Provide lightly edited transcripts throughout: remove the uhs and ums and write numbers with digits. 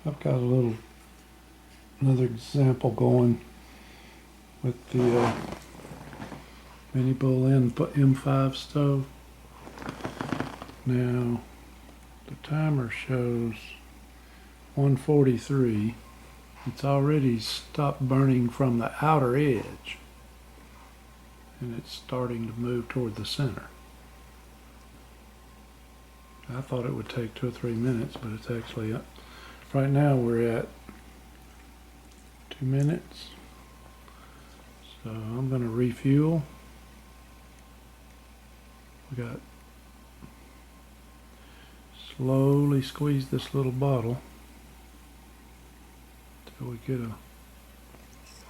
I've got another example going with the Mini Bull M5 stove. Now the timer shows 143. It's already stopped burning from the outer edge and it's starting to move toward the center. I thought it would take 2 or 3 minutes, but it's actually right now we're at 2 minutes. So I'm going to refuel. We got slowly squeeze this little bottle till we get a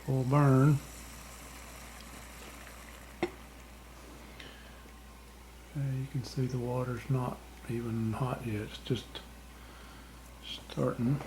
full burn. You can see the water's not even hot yet, it's just starting.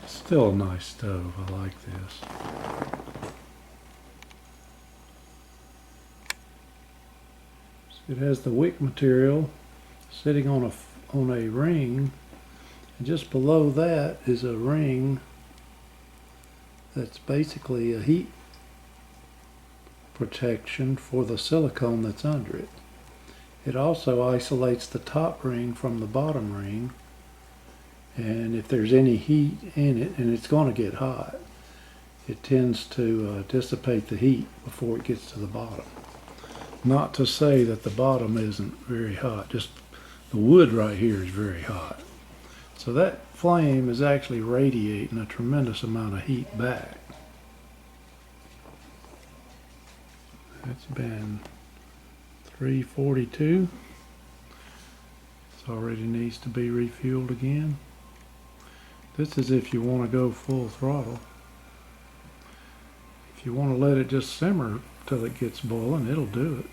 Still a nice stove, I like this. It has the wick material sitting on a ring, and just below that is a ring that's basically a heat protection for the silicone that's under it. It also isolates the top ring from the bottom ring, and if there's any heat in it, and it's going to get hot, it tends to dissipate the heat before it gets to the bottom. Not to say that the bottom isn't very hot, just the wood right here is very hot. So that flame is actually radiating a tremendous amount of heat back. It's been 342. It already needs to be refueled again. This is if you want to go full throttle. If you want to let it just simmer till it gets boiling, it'll do it.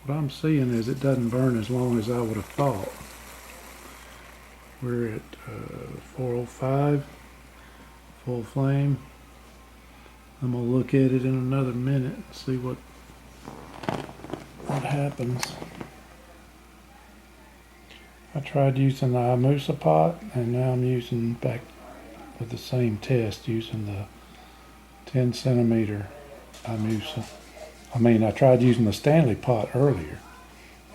What I'm seeing is it doesn't burn as long as I would have thought. We're at 405, full flame. I'm gonna look at it in another minute and see what happens. I tried using the Imusa pot, and now I'm using back with the same test, using the 10 centimeter Imusa. I tried using the Stanley pot earlier,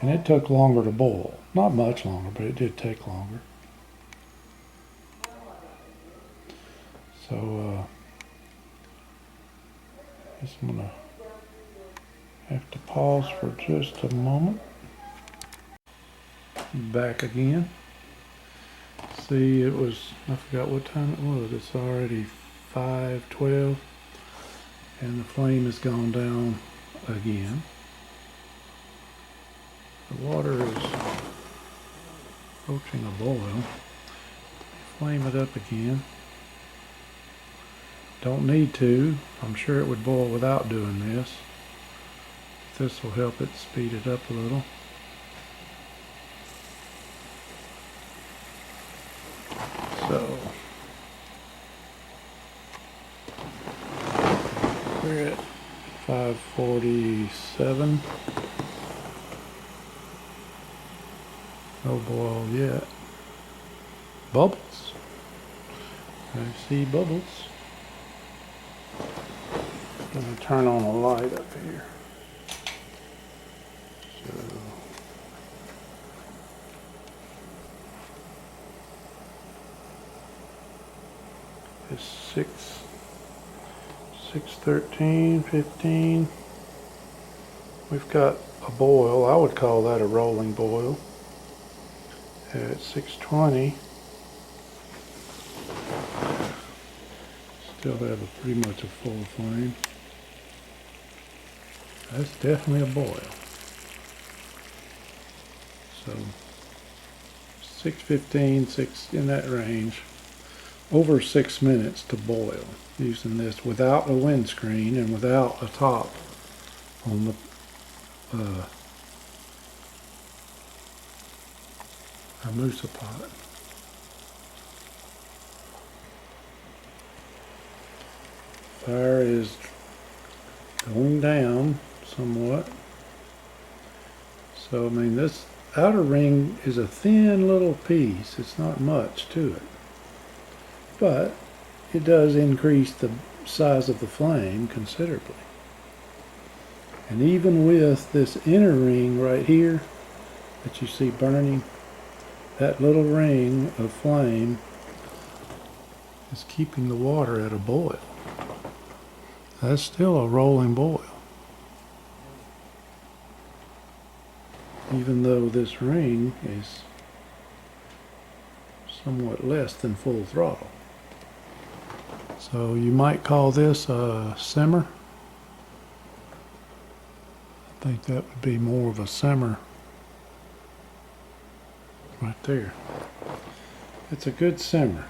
and it took longer to boil. Not much longer, but it did take longer. So, I guess I'm gonna have to pause for just a moment. Back again. See, I forgot what time it was. It's already 5:12, and the flame has gone down again. The water is approaching a boil. Flame it up again. Don't need to. I'm sure it would boil without doing this. This will help it speed it up a little. So we're at 547. No boil yet. Bubbles. I see bubbles. I'm going to turn on a light up here. So it's 6:13, 15. We've got a boil. I would call that a rolling boil. At 6:20. Still have pretty much a full flame. That's definitely a boil. So 6:15, in that range. Over 6 minutes to boil using this without a windscreen and without a top on the a Musa pot. Fire is going down somewhat. So I mean, this outer ring is a thin little piece. It's not much to it, but it does increase the size of the flame considerably. And even with this inner ring right here that you see burning, that little ring of flame is keeping the water at a boil. That's still a rolling boil, even though this ring is somewhat less than full throttle. So you might call this a simmer. I think that would be more of a simmer right there. It's a good simmer.